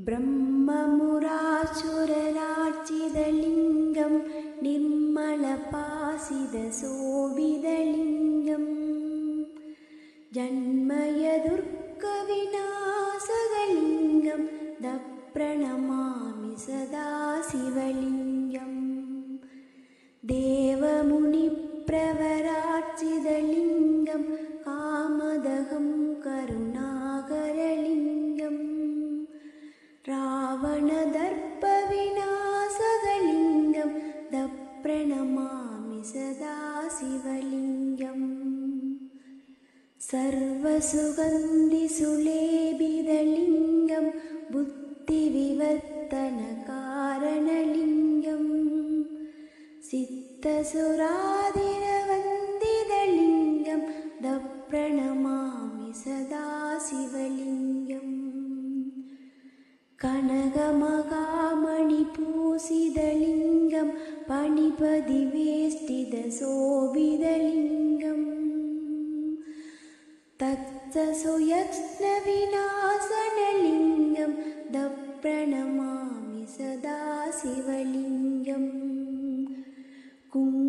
ब्रह्ममुराचुररार्चितलिङ्गं निर्मलपासितशोभितलिङ्गं जन्मयदुर्गविनाशकलिङ्गं प्रणमामि सदा शिवलिङ्गं देवमुनिप्रवरार्चितलिङ्गं कामदहं करुणाकरलिङ्गं रावणदर्पविनाशकलिङ्गं प्रणमामि सदा शिवलिङ्गं सर्वसुगन्धिसुलेभितलिङ्गं बुद्धिविवर्तनकारणलिङ्गं सिद्धसुरादिरवन्दितलिङ्गं प्रणमामि सदा शिवलिङ्गं कनकमहामणिपूषितलिङ्गं पणिपतिवेष्टितशोभितलिङ्गं तत्सुयक्ष्णविनाशनलिङ्गं प्रणमामि सदा शिवलिङ्गं कुङ्कुमसन्दनले